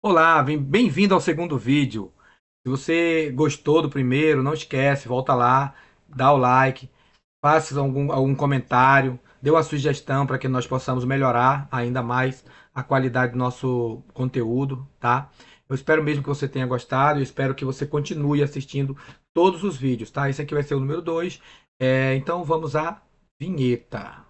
Olá, bem-vindo ao segundo vídeo. Se você gostou do primeiro, não esquece, volta lá, dá o like, faça algum comentário, dê uma sugestão para que nós possamos melhorar ainda mais a qualidade do nosso conteúdo, tá? Eu espero mesmo que você tenha gostado, eu espero que você continue assistindo todos os vídeos, tá? Esse aqui vai ser o número 2. Então vamos à vinheta.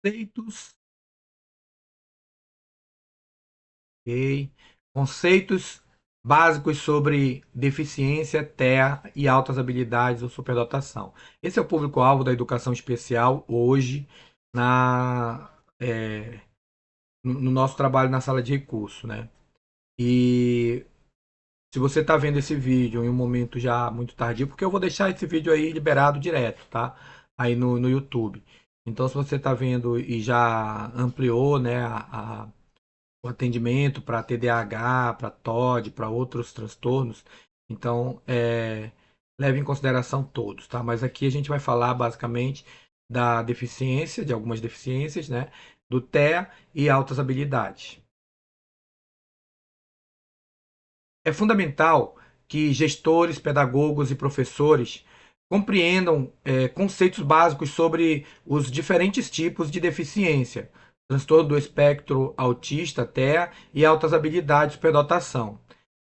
Conceitos, ok? Conceitos básicos sobre deficiência, TEA e altas habilidades ou superdotação. Esse é o público-alvo da educação especial hoje na, é, no nosso trabalho na sala de recurso, né? E se você está vendo esse vídeo em um momento já muito tardio, porque eu vou deixar esse vídeo aí liberado direto, tá? Aí no YouTube. Então, se você está vendo e já ampliou, né, o atendimento para TDAH, para TOD, para outros transtornos. Então, leve em consideração todos, tá? Mas aqui a gente vai falar basicamente da deficiência, de algumas deficiências, né? Do TEA e altas habilidades. É fundamental que gestores, pedagogos e professores compreendam conceitos básicos sobre os diferentes tipos de deficiência, transtorno do espectro autista, TEA, e altas habilidades, superdotação.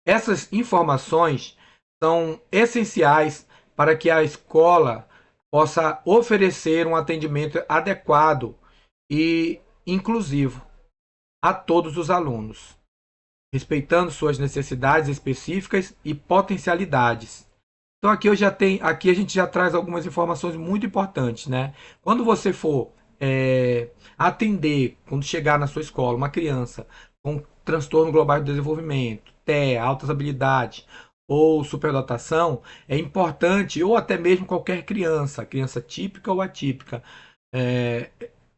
Essas informações são essenciais para que a escola possa oferecer um atendimento adequado e inclusivo a todos os alunos, respeitando suas necessidades específicas e potencialidades. Então aqui a gente já traz algumas informações muito importantes, né? Quando você for atender, quando chegar na sua escola, uma criança com transtorno global de desenvolvimento, TEA, altas habilidades ou superdotação, é importante, ou até mesmo qualquer criança, criança típica ou atípica, é,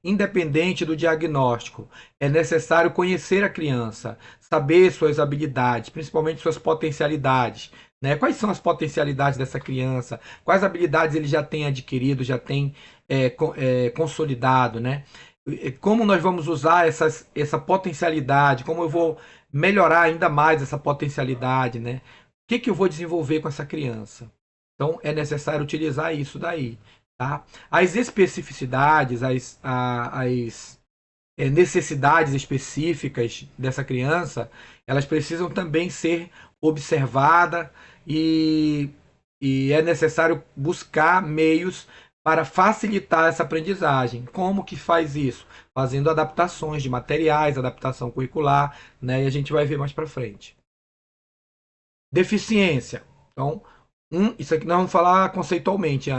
independente do diagnóstico, é necessário conhecer a criança, saber suas habilidades, principalmente suas potencialidades, né? Quais são as potencialidades dessa criança? Quais habilidades ele já tem adquirido, já tem consolidado, né? Como nós vamos usar essa potencialidade? Como eu vou melhorar ainda mais essa potencialidade, né? O que eu vou desenvolver com essa criança? Então é necessário utilizar isso daí, tá? As especificidades, as necessidades específicas dessa criança, elas precisam também ser observadas e, e é necessário buscar meios para facilitar essa aprendizagem. Como que faz isso? Fazendo adaptações de materiais, adaptação curricular, né? E a gente vai ver mais para frente. Deficiência. Então, isso aqui nós vamos falar conceitualmente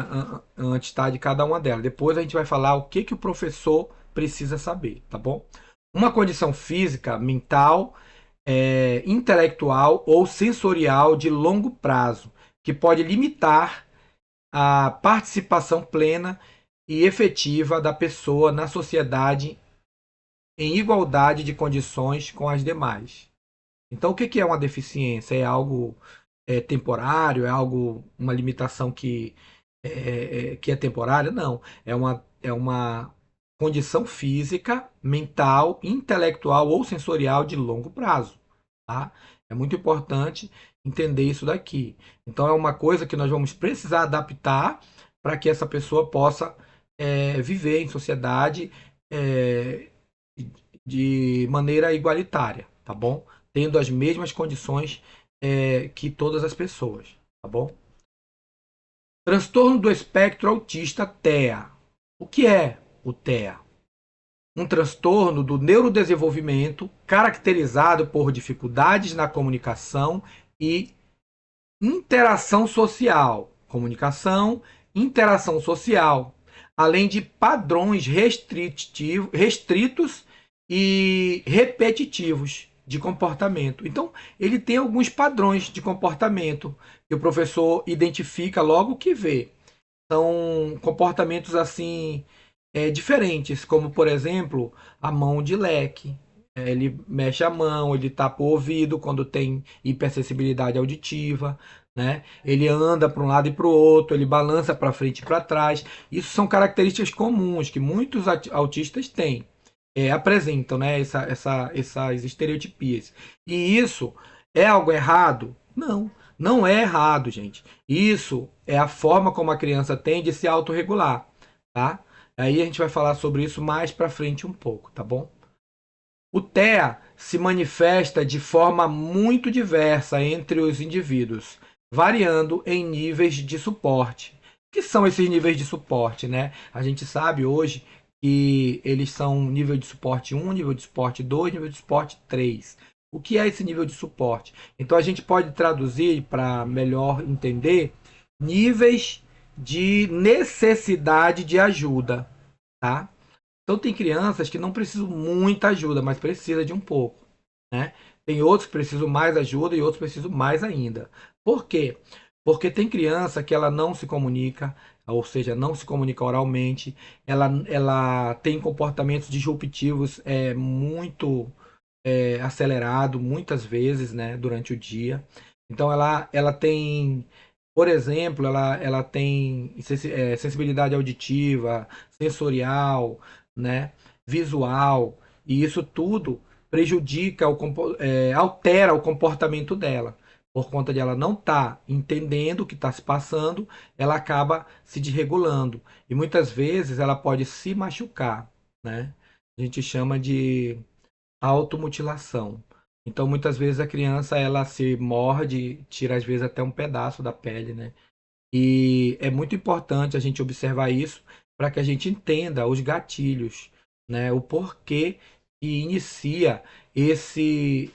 antes, tá, de cada uma delas. Depois a gente vai falar o que o professor precisa saber, tá bom? Uma condição física, mental, intelectual ou sensorial de longo prazo, que pode limitar a participação plena e efetiva da pessoa na sociedade em igualdade de condições com as demais. Então, o que é uma deficiência? É algo temporário? É algo, uma limitação que é temporária? Não. É uma condição física, mental, intelectual ou sensorial de longo prazo. Tá? É muito importante entender isso daqui. Então, é uma coisa que nós vamos precisar adaptar para que essa pessoa possa viver em sociedade é, de maneira igualitária, tá bom? Tendo as mesmas condições que todas as pessoas, tá bom? Transtorno do espectro autista TEA. O que é o TEA? Um transtorno do neurodesenvolvimento caracterizado por dificuldades na comunicação e interação social. Comunicação, interação social, além de padrões restritos e repetitivos de comportamento. Então, ele tem alguns padrões de comportamento que o professor identifica logo que vê. são comportamentos assim diferentes, como por exemplo a mão de leque. Ele mexe a mão, ele tapa o ouvido quando tem hipersensibilidade auditiva, né? Ele anda para um lado e para o outro, ele balança para frente e para trás. Isso são características comuns que muitos autistas têm, apresentam, né? Essas estereotipias. E isso é algo errado? Não, não é errado, gente. Isso é a forma como a criança tem de se autorregular, tá? Aí a gente vai falar sobre isso mais para frente um pouco, tá bom? O TEA se manifesta de forma muito diversa entre os indivíduos, variando em níveis de suporte. O que são esses níveis de suporte, né? A gente sabe hoje que eles são nível de suporte 1, nível de suporte 2, nível de suporte 3. O que é esse nível de suporte? Então a gente pode traduzir para melhor entender níveis de necessidade de ajuda, tá? Então tem crianças que não precisam muita ajuda, mas precisa de um pouco, né? Tem outros que precisam mais ajuda e outros precisam mais ainda. Por quê? Porque tem criança que ela não se comunica, ou seja, não se comunica oralmente, ela tem comportamentos disruptivos muito acelerado muitas vezes, né, durante o dia. Então ela tem, por exemplo, ela tem sensibilidade auditiva, sensorial, né, visual, e isso tudo prejudica, altera o comportamento dela. Por conta de ela não estar entendendo o que está se passando, ela acaba se desregulando. E muitas vezes ela pode se machucar, né? A gente chama de automutilação. Então, muitas vezes a criança ela se morde, tira às vezes até um pedaço da pele, né? E é muito importante a gente observar isso para que a gente entenda os gatilhos, né? O porquê que inicia esse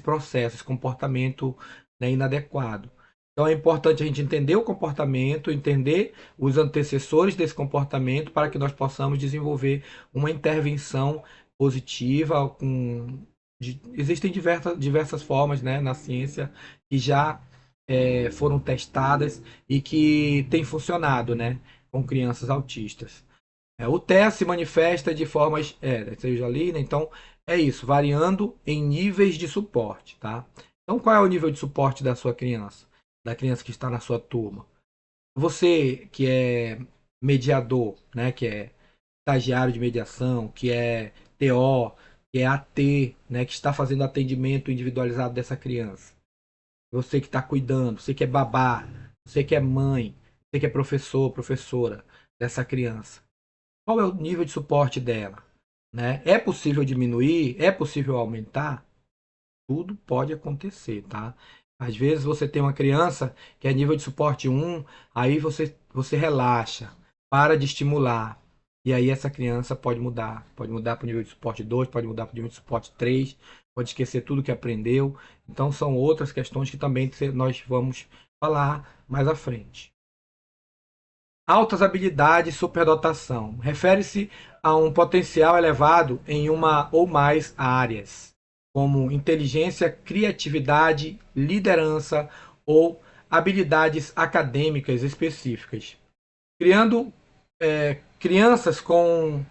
processo, esse comportamento, né, inadequado. Então é importante a gente entender o comportamento, entender os antecessores desse comportamento para que nós possamos desenvolver uma intervenção positiva. Existem diversas formas, né, na ciência que já foram testadas e que têm funcionado, né, com crianças autistas. O TEA se manifesta de formas, seja ali, né, então é isso, variando em níveis de suporte, tá? Então qual é o nível de suporte da sua criança, da criança que está na sua turma? Você que é mediador, né, que é estagiário de mediação, que é TO, que é AT, né, que está fazendo atendimento individualizado dessa criança. Você que está cuidando, você que é babá, você que é mãe, você que é professor, professora dessa criança. Qual é o nível de suporte dela? Né? É possível diminuir? É possível aumentar? Tudo pode acontecer, tá? Às vezes você tem uma criança que é nível de suporte 1, aí você relaxa, para de estimular. E aí essa criança pode mudar para o nível de suporte 2, pode mudar para o nível de suporte 3, pode esquecer tudo que aprendeu. Então são outras questões que também nós vamos falar mais à frente. Altas habilidades superdotação. Refere-se a um potencial elevado em uma ou mais áreas, como inteligência, criatividade, liderança ou habilidades acadêmicas específicas. Criando crianças com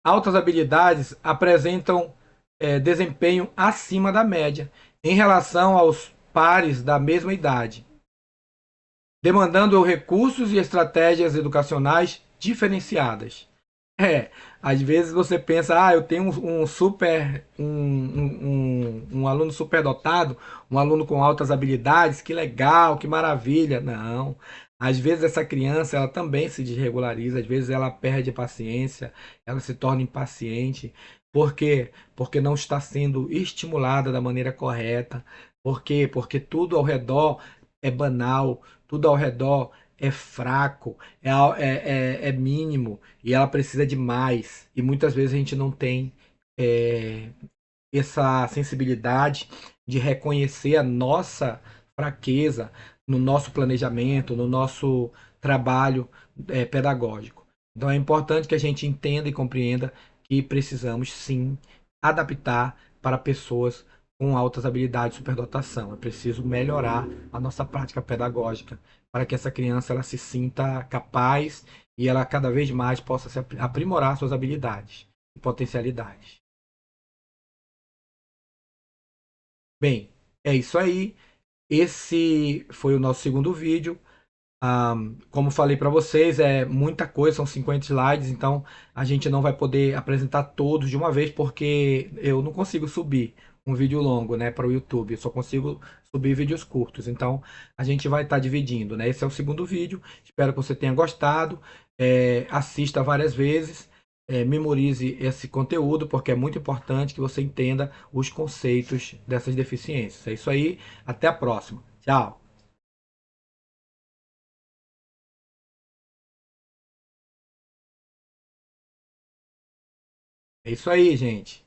altas habilidades apresentam desempenho acima da média em relação aos pares da mesma idade, demandando recursos e estratégias educacionais diferenciadas. Às vezes você pensa, eu tenho um aluno superdotado, um aluno com altas habilidades, que legal, que maravilha. Não. Às vezes essa criança ela também se desregulariza, às vezes ela perde a paciência, ela se torna impaciente. Por quê? Porque não está sendo estimulada da maneira correta. Por quê? Porque tudo ao redor é banal, tudo ao redor é fraco, é mínimo e ela precisa de mais. E muitas vezes a gente não tem é, essa sensibilidade de reconhecer a nossa fraqueza no nosso planejamento, no nosso trabalho pedagógico. Então é importante que a gente entenda e compreenda que precisamos sim adaptar para pessoas com altas habilidades de superdotação. É preciso melhorar a nossa prática pedagógica para que essa criança ela se sinta capaz e ela cada vez mais possa se aprimorar suas habilidades e potencialidades. Bem, é isso aí. Esse foi o nosso segundo vídeo. Como falei para vocês, é muita coisa, são 50 slides, então a gente não vai poder apresentar todos de uma vez, porque eu não consigo subir um vídeo longo, né, para o YouTube, eu só consigo subir vídeos curtos, então a gente vai estar dividindo, né? Esse é o segundo vídeo, espero que você tenha gostado, assista várias vezes, memorize esse conteúdo, porque é muito importante que você entenda os conceitos dessas deficiências. É isso aí, até a próxima. Tchau! É isso aí, gente.